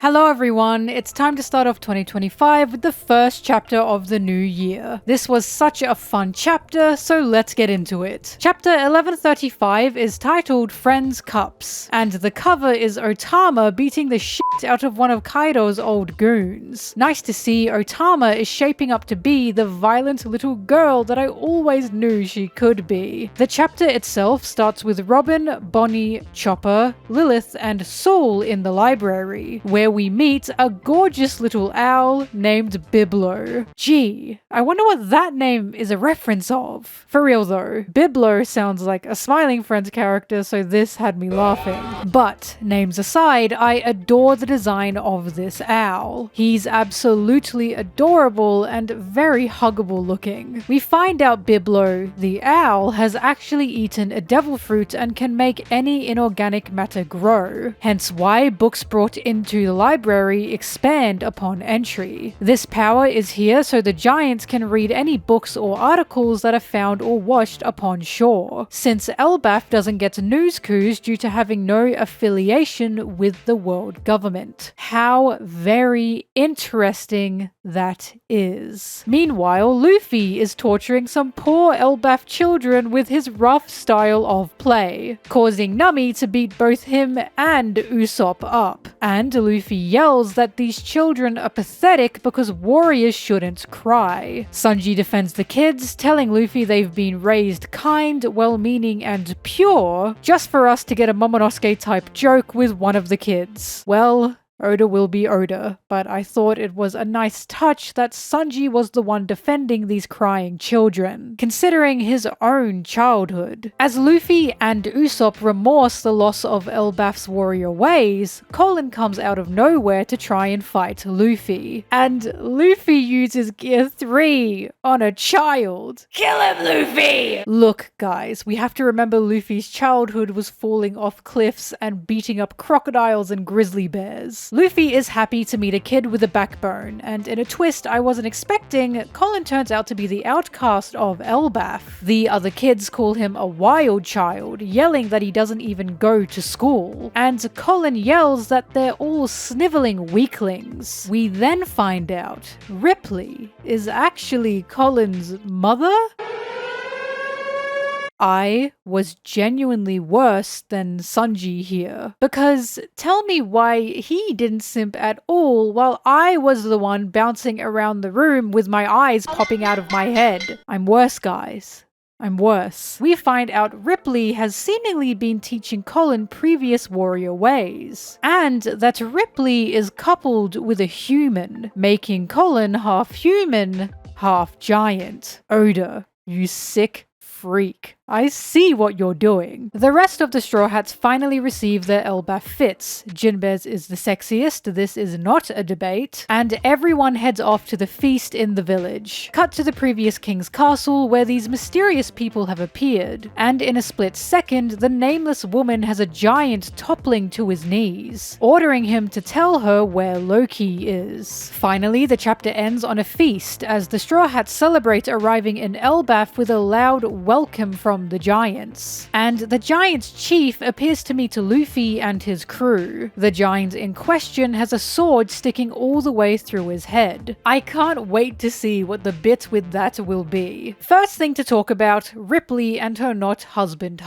Hello everyone, it's time to start off 2025 with the first chapter of the new year. This was such a fun chapter, so let's get into it. Chapter 1135 is titled Friends Cups, and the cover is Otama beating the shit out of one of Kaido's old goons. Nice to see Otama is shaping up to be the violent little girl that I always knew she could be. The chapter itself starts with Robin, Bonnie, Chopper, Lilith, and Saul in the library, where we meet a gorgeous little owl named Biblo. Gee, I wonder what that name is a reference of. For real though, Biblo sounds like a Smiling Friends character, so this had me laughing. But, names aside, I adore the design of this owl. He's absolutely adorable and very huggable looking. We find out Biblo, the owl, has actually eaten a devil fruit and can make any inorganic matter grow, hence why books brought into the library expand upon entry. This power is here so the giants can read any books or articles that are found or washed upon shore, since Elbaf doesn't get news coups due to having no affiliation with the world government. How very interesting that is. Meanwhile, Luffy is torturing some poor Elbaf children with his rough style of play, causing Nami to beat both him and Usopp up. And Luffy yells that these children are pathetic because warriors shouldn't cry. Sanji defends the kids, telling Luffy they've been raised kind, well-meaning, and pure, just for us to get a Momonosuke-type joke with one of the kids. Well, Oda will be Oda, but I thought it was a nice touch that Sanji was the one defending these crying children, considering his own childhood. As Luffy and Usopp remorse the loss of Elbaf's warrior ways, Colin comes out of nowhere to try and fight Luffy. And Luffy uses Gear 3 on a child. Kill him, Luffy! Look, guys, we have to remember Luffy's childhood was falling off cliffs and beating up crocodiles and grizzly bears. Luffy is happy to meet a kid with a backbone, and in a twist I wasn't expecting, Colin turns out to be the outcast of Elbaf. The other kids call him a wild child, yelling that he doesn't even go to school, and Colin yells that they're all sniveling weaklings. We then find out Ripley is actually Colin's mother? I was genuinely worse than Sanji here. Because tell me why he didn't simp at all while I was the one bouncing around the room with my eyes popping out of my head. I'm worse, guys. I'm worse. We find out Ripley has seemingly been teaching Colin previous warrior ways, and that Ripley is coupled with a human, making Colin half human, half giant. Oda, you sick freak. I see what you're doing. The rest of the Straw Hats finally receive their Elbaf fits. Jinbez is the sexiest, this is not a debate, and everyone heads off to the feast in the village. Cut to the previous king's castle where these mysterious people have appeared, and in a split second, the nameless woman has a giant toppling to his knees, ordering him to tell her where Loki is. Finally, the chapter ends on a feast as the Straw Hats celebrate arriving in Elbaf with a loud welcome from the giants. And the giant's chief appears to meet Luffy and his crew. The giant in question has a sword sticking all the way through his head. I can't wait to see what the bit with that will be. First thing to talk about, Ripley and her not husband.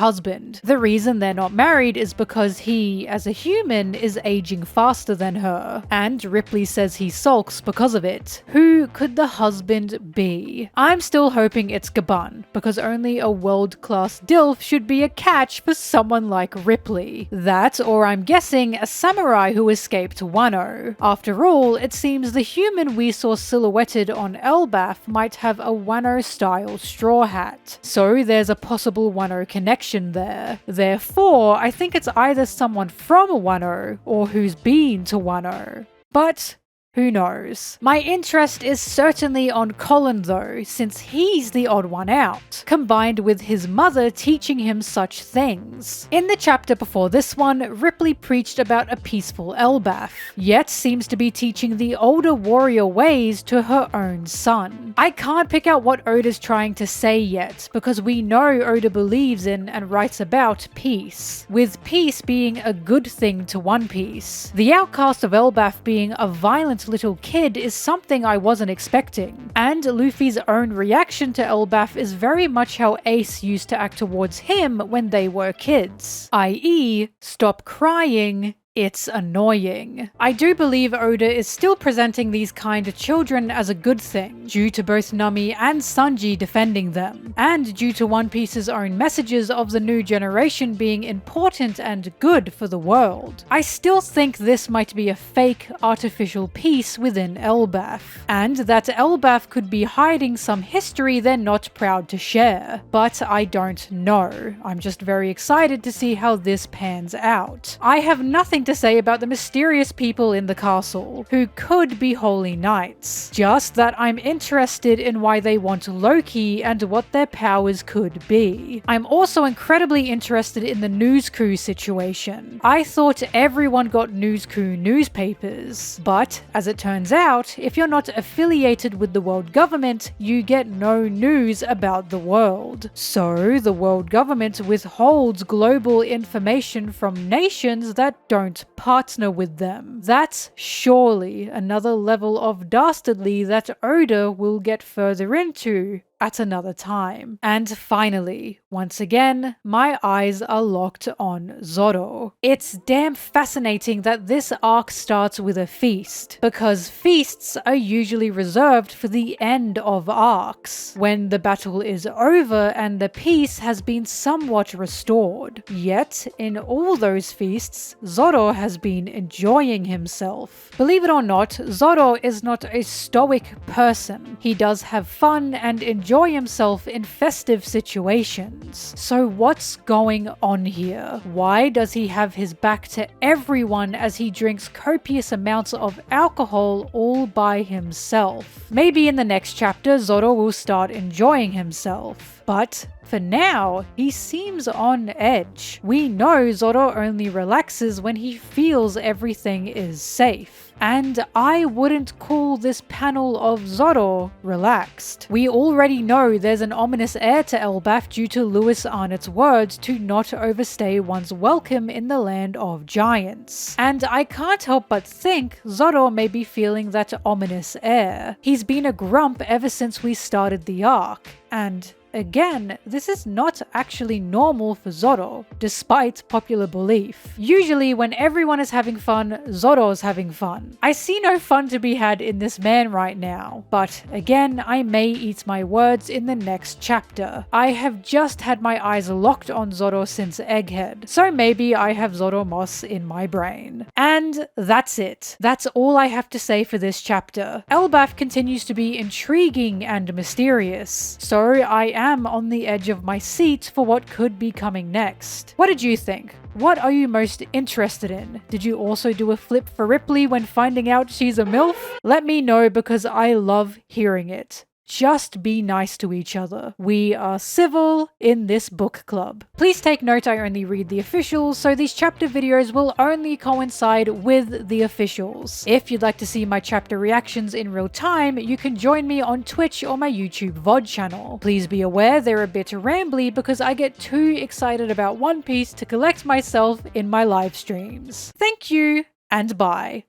The reason they're not married is because he, as a human, is aging faster than her. And Ripley says he sulks because of it. Who could the husband be? I'm still hoping it's Gaban, because only a world-class DILF should be a catch for someone like Ripley. That, or I'm guessing, a samurai who escaped Wano. After all, it seems the human we saw silhouetted on Elbaf might have a Wano-style straw hat. So there's a possible Wano connection there. Therefore, I think it's either someone from Wano, or who's been to Wano. But Who knows? My interest is certainly on Colin though, since he's the odd one out, combined with his mother teaching him such things. In the chapter before this one, Ripley preached about a peaceful Elbaf, yet seems to be teaching the older warrior ways to her own son. I can't pick out what Oda's trying to say yet, because we know Oda believes in and writes about peace, with peace being a good thing to One Piece. The outcast of Elbaf being a violent little kid is something I wasn't expecting, and Luffy's own reaction to Elbaf is very much how Ace used to act towards him when they were kids, i.e., stop crying, it's annoying. I do believe Oda is still presenting these kind of children as a good thing, due to both Nami and Sanji defending them, and due to One Piece's own messages of the new generation being important and good for the world. I still think this might be a fake, artificial peace within Elbaf, and that Elbaf could be hiding some history they're not proud to share. But I don't know. I'm just very excited to see how this pans out. I have nothing to say about the mysterious people in the castle, who could be holy knights. Just that I'm interested in why they want Loki and what their powers could be. I'm also incredibly interested in the News Crew situation. I thought everyone got News Crew newspapers, but as it turns out, if you're not affiliated with the world government, you get no news about the world. So the world government withholds global information from nations that don't partner with them. That's surely another level of dastardly that Oda will get further into at another time. And finally, once again, my eyes are locked on Zoro. It's damn fascinating that this arc starts with a feast, because feasts are usually reserved for the end of arcs, when the battle is over and the peace has been somewhat restored. Yet, in all those feasts, Zoro has been enjoying himself. Believe it or not, Zoro is not a stoic person. He does have fun and enjoy himself in festive situations. So what's going on here? Why does he have his back to everyone as he drinks copious amounts of alcohol all by himself? Maybe in the next chapter Zoro will start enjoying himself, but for now, he seems on edge. We know Zoro only relaxes when he feels everything is safe, and I wouldn't call this panel of Zoro relaxed. We already know there's an ominous air to Elbaf due to Lewis Arnott's words to not overstay one's welcome in the land of giants, and I can't help but think Zoro may be feeling that ominous air. He's been a grump ever since we started the arc, and again, this is not actually normal for Zoro, despite popular belief. Usually when everyone is having fun, Zoro's having fun. I see no fun to be had in this man right now, but again, I may eat my words in the next chapter. I have just had my eyes locked on Zoro since Egghead, so maybe I have Zoro Moss in my brain. And that's it. That's all I have to say for this chapter. Elbaf continues to be intriguing and mysterious, so I am on the edge of my seat for what could be coming next. What did you think? What are you most interested in? Did you also do a flip for Ripley when finding out she's a Milf? Let me know because I love hearing it. Just be nice to each other. We are civil in this book club. Please take note I only read the officials, so these chapter videos will only coincide with the officials. If you'd like to see my chapter reactions in real time, you can join me on Twitch or my YouTube VOD channel. Please be aware they're a bit rambly because I get too excited about One Piece to collect myself in my live streams. Thank you, and bye.